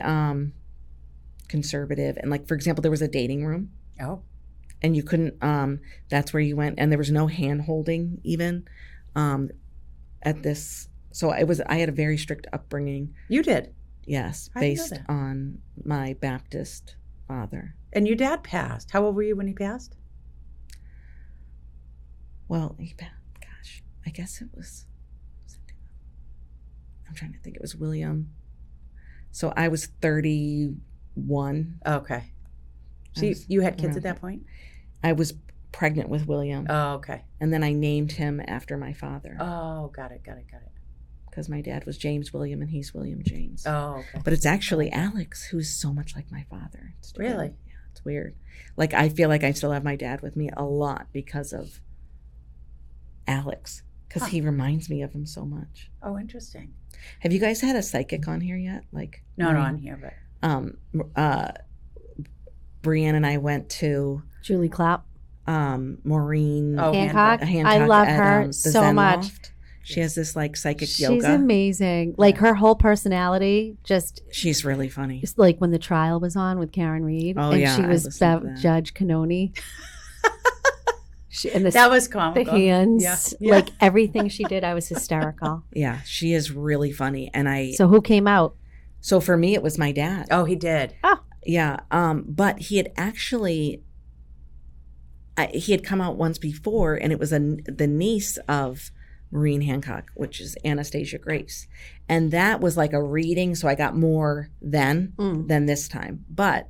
conservative. And like, for example, there was a dating room. Oh. And you couldn't, that's where you went. And there was no hand holding even at this. So I had a very strict upbringing. You did? Yes. I didn't know Based that. on my Baptist father. And your dad passed. How old were you when he passed? Well, gosh, I guess it was, I'm trying to think. It was William. So I was 31. Okay. So you had kids at that point? I was pregnant with William. Oh, okay. And then I named him after my father. Oh, got it. Because my dad was James William and he's William James. Oh, okay. But it's actually Alex, who's so much like my father. It's Really? Yeah, it's weird. Like, I feel like I still have my dad with me a lot because of Alex. Because he reminds me of him so much. Oh, interesting. Have you guys had a psychic on here yet? Like Not on here, but Brianne and I went to Julie Clapp. Maureen Oh, Hancock. Hancock I love at, her the so Zen much. Loft. She has this like psychic She's yoga. amazing. Like her whole personality, She's really funny. just like when the trial was on with Karen Reed, Oh, and yeah, she I was listened to that. Judge Canoni. And That was the comical. hands, Yeah. like everything she did, I was hysterical. Yeah, she is really funny. And So who came out? so for me, it was my dad. Oh, he did. Yeah. But he had actually, he had come out once before, and it was the niece of Maureen Hancock, which is Anastasia Grace. And that was like a reading. So I got more then than this time. But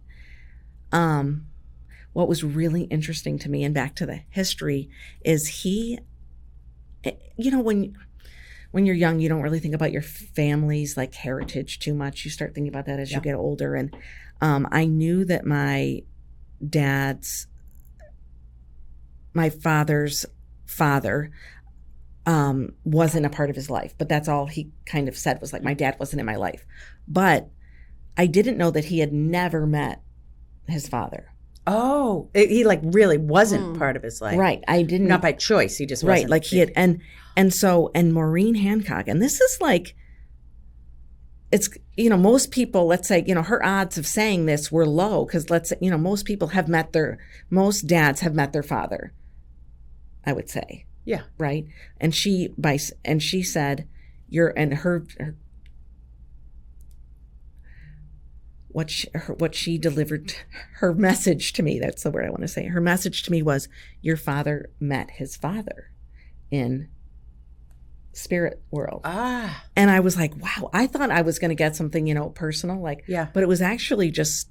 what was really interesting to me, and back to the history, is he, you know, when you're young, you don't really think about your family's like heritage too much. You start thinking about that as you get older. And I knew that my father's father wasn't a part of his life, but that's all he kind of said was like, my dad wasn't in my life. But I didn't know that he had never met his father. Oh, he like really wasn't part of his life. Right. I didn't. Not by choice. He just wasn't. Right. Like he had, and Maureen Hancock, and this is like, it's, you know, most people, let's say, you know, her odds of saying this were low because let's say, you know, most dads have met their father, I would say. Yeah. Right. And she said, what she delivered, her message to me, that's the word I want to say. Her message to me was, your father met his father in spirit world. And I was like, wow, I thought I was going to get something, you know, personal, like, but it was actually just,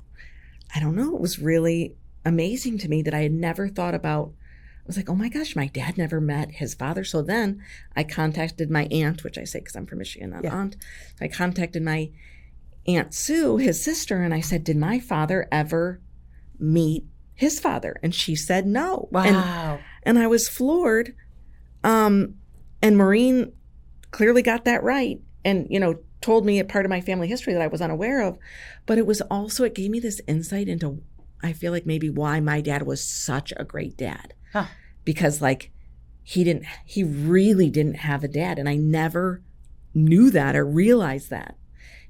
I don't know, it was really amazing to me that I had never thought about. I was like, oh my gosh, my dad never met his father. So then I contacted my aunt, which I say because I'm from Michigan, not aunt. I contacted my Aunt Sue, his sister, and I said, did my father ever meet his father? And she said no. Wow. And I was floored. And Maureen clearly got that right and, you know, told me a part of my family history that I was unaware of. But it was also, it gave me this insight into, I feel like maybe why my dad was such a great dad. Huh. Because like he really didn't have a dad. And I never knew that or realized that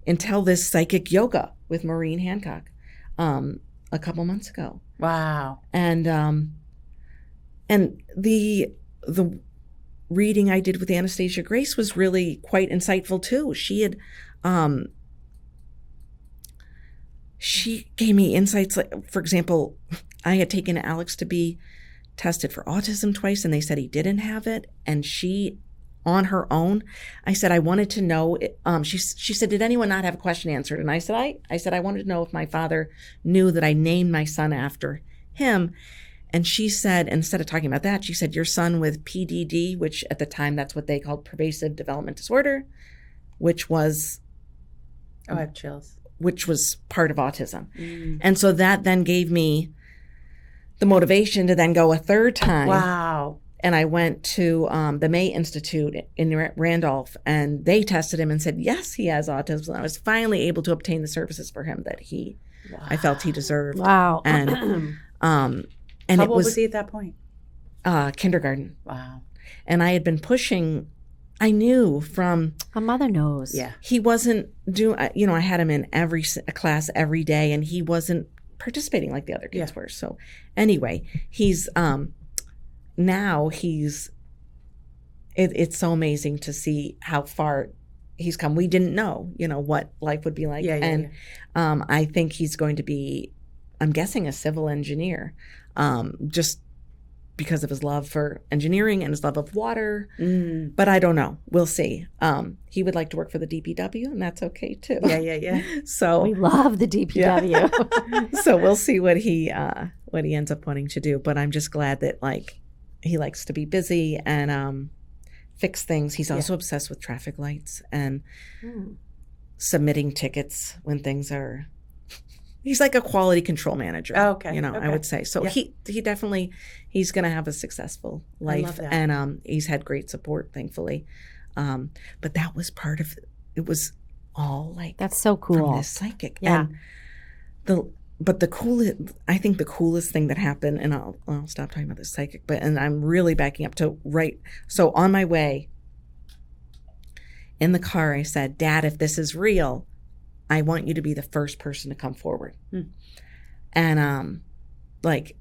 until this psychic yoga with Maureen Hancock a couple months ago. Wow. And the reading I did with Anastasia Grace was really quite insightful too. She had she gave me insights, like, for example, I had taken Alex to be tested for autism twice and they said he didn't have it, and she, on her own, I said, I wanted to know, she said, did anyone not have a question answered? And I said, I wanted to know if my father knew that I named my son after him. And she said, instead of talking about that, she said, your son with PDD, which at the time, that's what they called pervasive development disorder, which was... Oh, I have chills. Which was part of autism. And so that then gave me the motivation to then go a third time. Wow. And I went to the May Institute in Randolph, and they tested him and said, yes, he has autism. And I was finally able to obtain the services for him that I felt he deserved. Wow. And How old was he at that point? Kindergarten. Wow. And I had been pushing, I knew from... A mother knows. Yeah. He wasn't doing, you know, I had him in every class every day, and he wasn't participating like the other kids were. So anyway, he's... now it's so amazing to see how far he's come. We didn't know, you know, what life would be like. I think he's going to be, I'm guessing, a civil engineer, just because of his love for engineering and his love of water. But I don't know. We'll see. He would like to work for the DPW, and that's okay too. Yeah. So we love the DPW. So we'll see what he ends up wanting to do. But I'm just glad that, like, he likes to be busy and fix things. He's also obsessed with traffic lights and submitting tickets when things are... He's like a quality control manager. Oh, okay. You know, I would say. So he definitely, he's going to have a successful life. I love that. And he's had great support, thankfully. But that was part of, it was all like... That's so cool. From this psychic. Yeah. And I think the coolest thing that happened, and I'll stop talking about this psychic, and I'm really backing up to so on my way in the car, I said, Dad, if this is real, I want you to be the first person to come forward. And like,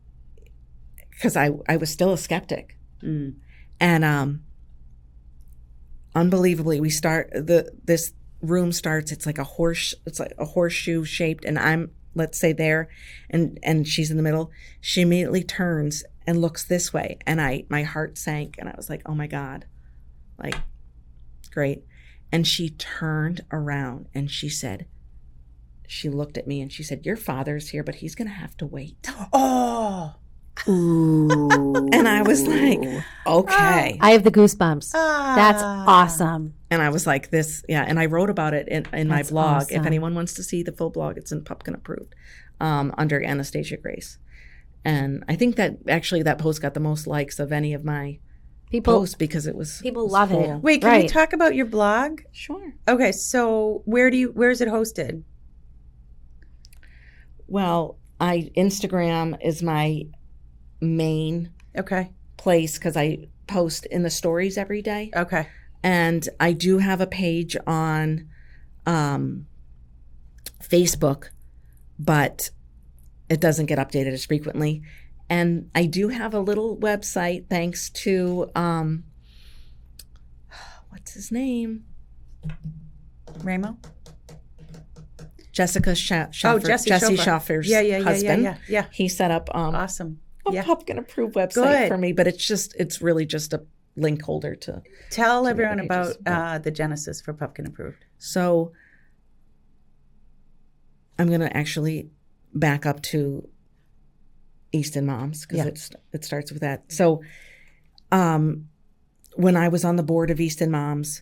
because I was still a skeptic. And unbelievably, this room starts, it's like a horseshoe shaped, and I'm, let's say, there, and she's in the middle. She immediately turns and looks this way, and my heart sank, and I was like, oh my God, like, great. And she turned around and she looked at me and she said, your father's here, but he's going to have to wait. Oh. Ooh. And I was like, okay. I have the goosebumps. That's awesome. And I was like, this, yeah. And I wrote about it in my blog. Awesome. If anyone wants to see the full blog, it's in Pupkin Approved, under Anastasia Grace. And I think that actually that post got the most likes of any of my posts because it was people love full. it. Wait, can we talk about your blog? Sure. Okay, so where is it hosted? Well, Instagram is my main place because I post in the stories every day. Okay. And I do have a page on Facebook, but it doesn't get updated as frequently. And I do have a little website thanks to, what's his name? Ramo? Jesse Schaffer's husband. Yeah. He set up awesome. a Pupkin approved website for me, but it's really just a link holder to tell everyone about the genesis for Pupkin Approved. So I'm going to actually back up to Easton Moms because it starts with that. So when I was on the board of Easton Moms,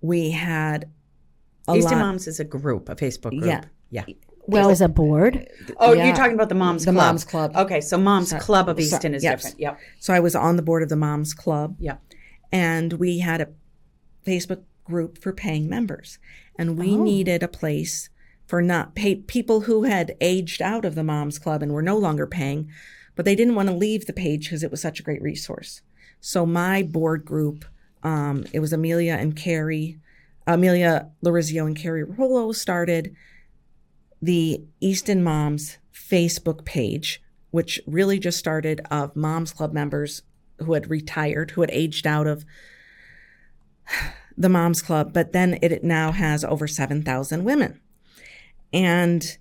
we had Easton Moms is a group, a Facebook group. Yeah. Well, as a board. Oh, you're talking about the Moms Club. The Moms Club. Okay, so Moms Club of Easton is different. Yep. So I was on the board of the Moms Club. Yep. And we had a Facebook group for paying members. And we needed a place for people who had aged out of the Moms Club and were no longer paying, but they didn't want to leave the page because it was such a great resource. So my board group, it was Amelia Lorizio and Carrie Rollo started the Easton Moms Facebook page, which really just started of Moms Club members who had retired, who had aged out of the Moms Club, but then it now has over 7,000 women. And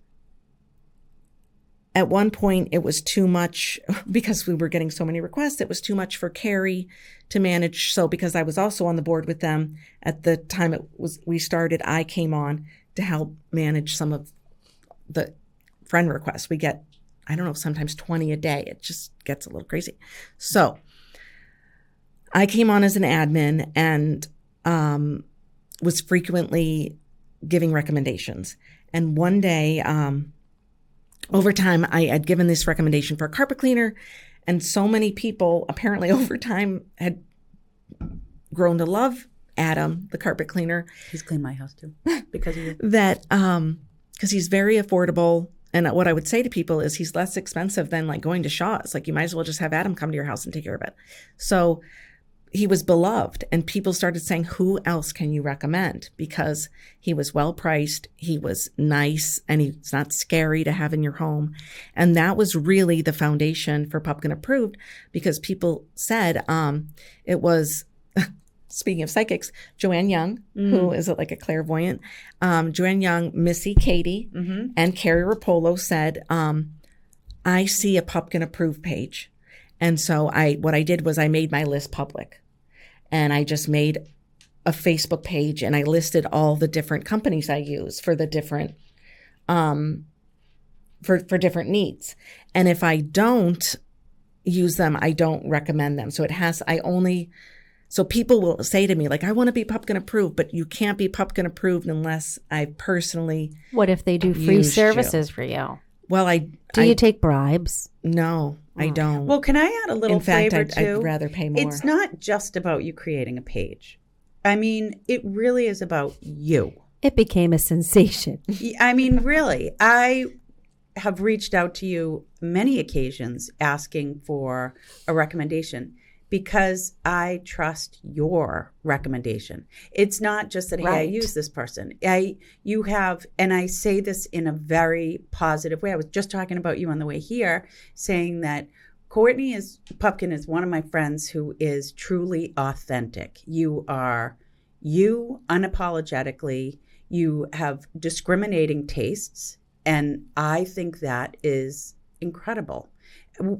at one point it was too much because we were getting so many requests. It was too much for Carrie to manage. So because I was also on the board with them at the time we started, I came on to help manage some of the friend requests. We get, I don't know, sometimes 20 a day. It just gets a little crazy. So I came on as an admin and was frequently giving recommendations. And one day, over time, I had given this recommendation for a carpet cleaner, and so many people apparently over time had grown to love Adam, the carpet cleaner. He's cleaned my house too because of you. That because he's very affordable. And what I would say to people is he's less expensive than like going to Shaw's. Like you might as well just have Adam come to your house and take care of it. So he was beloved, and people started saying, who else can you recommend? Because he was well priced, he was nice, and he's not scary to have in your home. And that was really the foundation for Pupkin Approved, because people said it was, speaking of psychics, Joanne Young, who is like a clairvoyant, Joanne Young, Missy Katie, and Carrie Rapolo said, I see a Pupkin Approved page. And so what I did was I made my list public. And I just made a Facebook page and I listed all the different companies I use for the different, for different needs. And if I don't use them, I don't recommend them. So so people will say to me, like, I want to be Pupkin Approved, but you can't be Pupkin Approved unless I personally. What if they do free services for you? Well, Do you take bribes? No, I don't. Well, can I add a little flavor too? I'd rather pay more. It's not just about you creating a page. I mean, it really is about you. It became a sensation. I mean, really, I have reached out to you many occasions asking for a recommendation because I trust your recommendation. It's not just that, hey, I Right. use this person. You have, and I say this in a very positive way. I was just talking about you on the way here, saying that Pupkin is one of my friends who is truly authentic. You are you unapologetically. You have discriminating tastes, and I think that is incredible.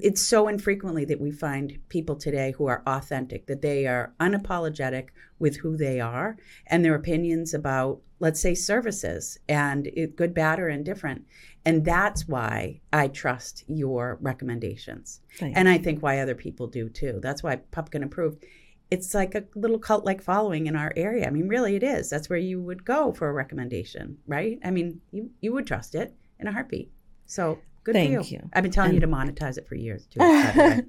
It's so infrequently that we find people today who are authentic, that they are unapologetic with who they are and their opinions about, let's say, services and good, bad, or indifferent. And that's why I trust your recommendations. Thanks. And I think why other people do too. That's why Pupkin approved. It's like a little cult-like following in our area. I mean, really it is. That's where you would go for a recommendation, right? I mean, you would trust it in a heartbeat. So good Thank for you. you. I've been telling you to monetize it for years too. By the way.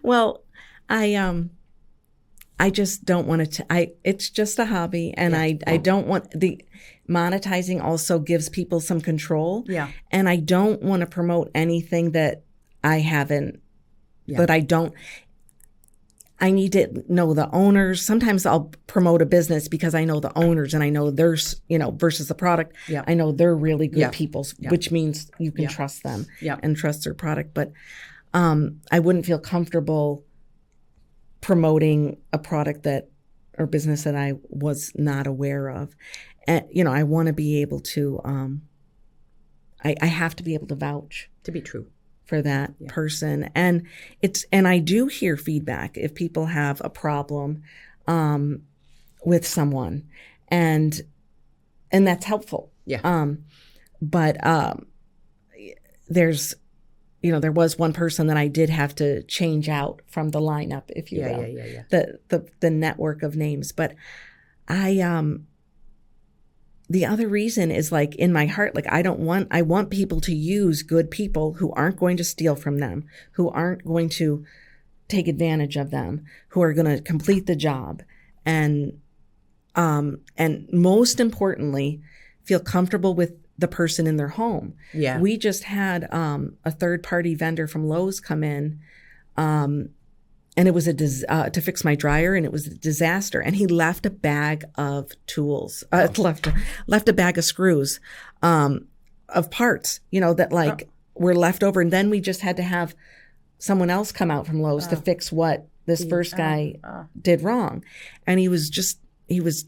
Well, I just don't want to. It's just a hobby, and I don't want the monetizing. Also gives people some control. Yeah. And I don't want to promote anything that I haven't. Yeah. That I don't. I need to know the owners. Sometimes I'll promote a business because I know the owners and I know there's, versus the product. Yeah. I know they're really good Yeah. people, Yeah. which means you can Yeah. trust them Yeah. and trust their product. But I wouldn't feel comfortable promoting a product or business that I was not aware of. And, I want to be able to, I have to be able to vouch To be true. for that Yeah. person. And I do hear feedback if people have a problem with someone, and that's helpful. Yeah. But there was one person that I did have to change out from the lineup, if you will. Yeah. The network of names. But the other reason is, like, in my heart, like, I want people to use good people who aren't going to steal from them, who aren't going to take advantage of them, who are going to complete the job. And most importantly, feel comfortable with the person in their home. Yeah. We just had a third-party vendor from Lowe's come in, and it was to fix my dryer, and it was a disaster. And he left a bag of tools, left a bag of screws, of parts, that were left over. And then we just had to have someone else come out from Lowe's to fix what this first guy did wrong. And he was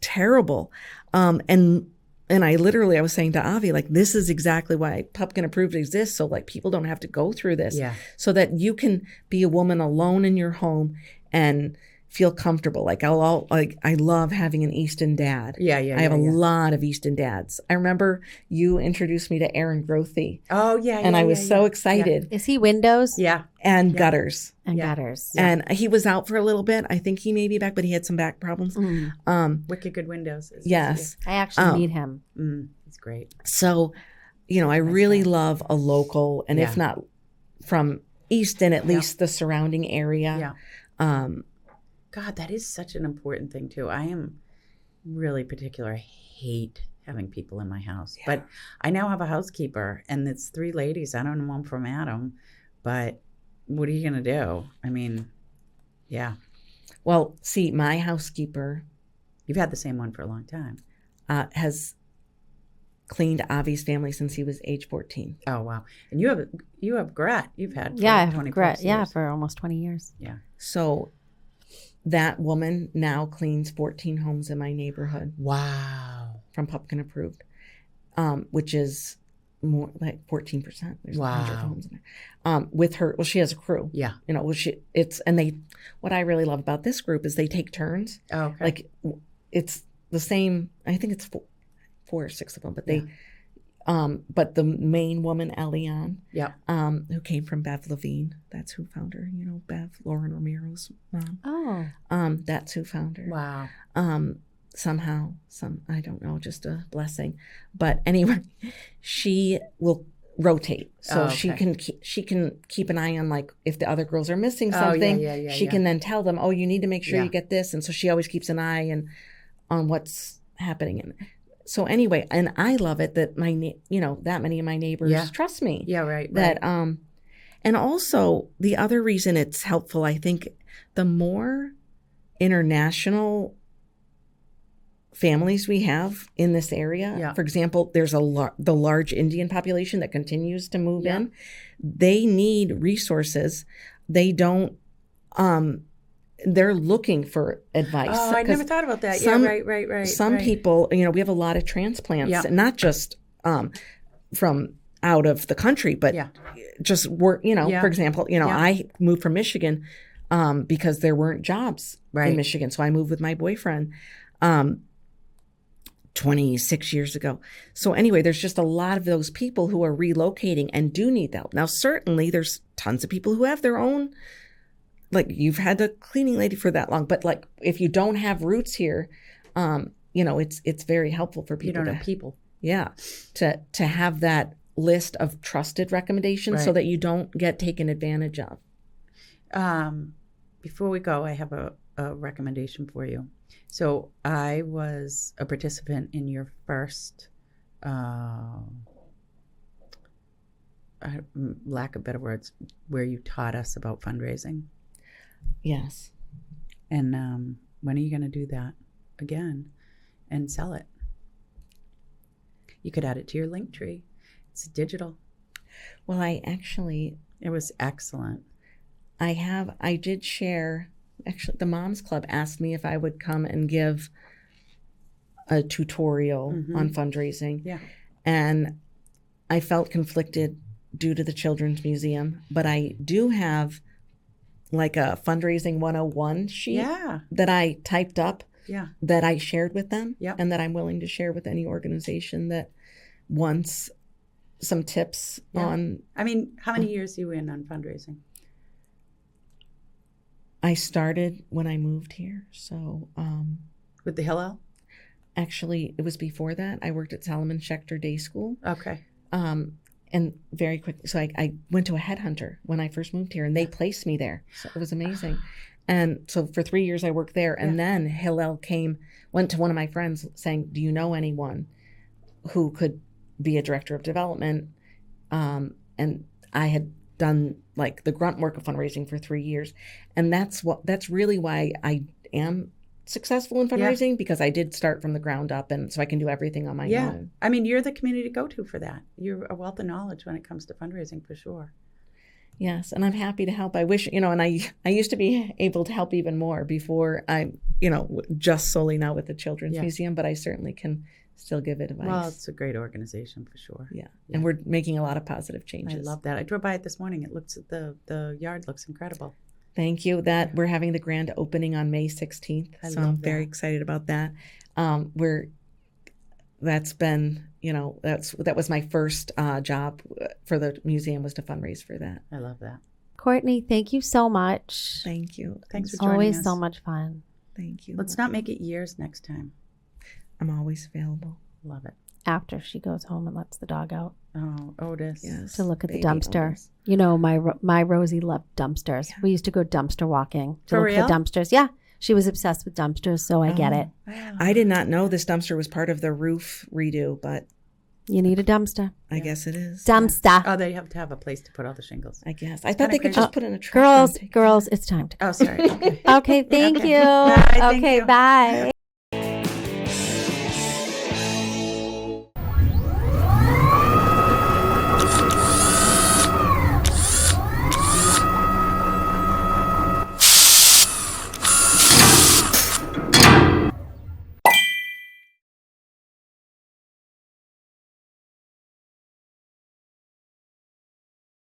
terrible. And I was saying to Avi, like, this is exactly why Pupkin Approved exists. So, like, people don't have to go through this. Yeah. So that you can be a woman alone in your home and feel comfortable. Like, I love having an Easton dad. Yeah. I have a lot of Easton dads. I remember you introduced me to Aaron Grothy. Oh, yeah. And I was so excited. Is he windows? Yeah. And gutters. And Yeah. gutters. And he was out for a little bit. I think he may be back, but he had some back problems. Wicked good windows. Yes. I actually need him. It's great. So, I really love a local, and if not from Easton, at least the surrounding area. Yeah. God, that is such an important thing too. I am really particular. I hate having people in my house, but I now have a housekeeper, and it's 3 ladies. I don't know them from Adam, but what are you going to do? I mean, yeah. Well, see, my housekeeper You've had the same one for a long time. has cleaned Avi's family since he was age 14. Oh, wow. And you have Gret. You've had for Yeah, I have 20 regret. plus Yeah, years. for almost 20 years. Yeah. So that woman now cleans 14 homes in my neighborhood Wow. from Pupkin Approved, which is more like 14%. There's 100 Wow. homes in there. With her, well, she has a crew. Yeah. What I really love about this group is they take turns. Oh, okay. Like, it's the same, I think it's 4 or 6 of them, but but the main woman, Eliane, Yeah. who came from Bev Levine, that's who found her, Bev, Lauren Romero's mom. Oh. That's who found her. Wow. Somehow, I don't know, just a blessing. But anyway, she will rotate. So Oh, okay. she can keep an eye on, like, if the other girls are missing Oh, yeah, something, yeah, she can then tell them, oh, you need to make sure Yeah. you get this. And so she always keeps an eye on what's happening. And so anyway, and I love it that that many of my neighbors Yeah. trust me. Yeah, right. That and also the other reason it's helpful, I think, the more international families we have in this area. Yeah. For example, there's the large Indian population that continues to move in. They need resources. They don't. They're looking for advice. Oh, I never thought about that. Right. Some people, we have a lot of transplants, not just from out of the country, but just work. For example, I moved from Michigan because there weren't jobs in Michigan, so I moved with my boyfriend 26 years ago. So anyway, there's just a lot of those people who are relocating and do need help. Now, certainly, there's tons of people who have their own. Like, you've had the cleaning lady for that long, but like, if you don't have roots here, it's very helpful for people. You don't have people. Yeah, to have that list of trusted recommendations so that you don't get taken advantage of. Before we go, I have a recommendation for you. So I was a participant in your first, lack of better words, where you taught us about fundraising. Yes. And when are you going to do that again and sell it? You could add it to your link tree. It's digital. Well, it was excellent. I did share, actually, the Moms Club asked me if I would come and give a tutorial on fundraising. Yeah. And I felt conflicted due to the Children's Museum, but I do have like a fundraising 101 sheet that I typed up that I shared with them and that I'm willing to share with any organization that wants some tips on. I mean, how many years are you in on fundraising? I started when I moved here. So with the Hillel? Actually, it was before that. I worked at Solomon Schechter Day School. Okay. And very quickly, so I went to a headhunter when I first moved here, and they placed me there. So it was amazing. And so for 3 years, I worked there. And then Hillel went to one of my friends saying, do you know anyone who could be a director of development? And I had done like the grunt work of fundraising for 3 years. And that's really why I am successful in fundraising, because I did start from the ground up, and so I can do everything on my own. I mean, you're the community go-to for that. You're a wealth of knowledge when it comes to fundraising, for sure. Yes, and I'm happy to help. I wish, and I used to be able to help even more before I, just solely now with the Children's Museum, but I certainly can still give advice. Well, it's a great organization for sure. Yeah. And we're making a lot of positive changes. I love that. I drove by it this morning. It looks, the yard looks incredible. Thank you. We're having the grand opening on May 16th. So I'm very excited about that. That's been, that was my first job for the museum, was to fundraise for that. I love that. Courtney, thank you so much. Thank you. Thanks for joining us. Always so much fun. Thank you. Let's not make it years next time. I'm always available. Love it. After she goes home and lets the dog out. Oh, Otis. Yes. To look at the dumpster. Otis. My Rosie loved dumpsters. Yeah. We used to go dumpster walking to For look real? for dumpsters. Yeah. She was obsessed with dumpsters, so I get it. Wow. I did not know this dumpster was part of the roof redo, but you need a dumpster. I guess it is. Dumpster. Oh, they have to have a place to put all the shingles. I guess. I thought they could just put in a truck. Girls, it's time to go. Oh, sorry. Okay, thank you. Bye, thank okay, you. bye.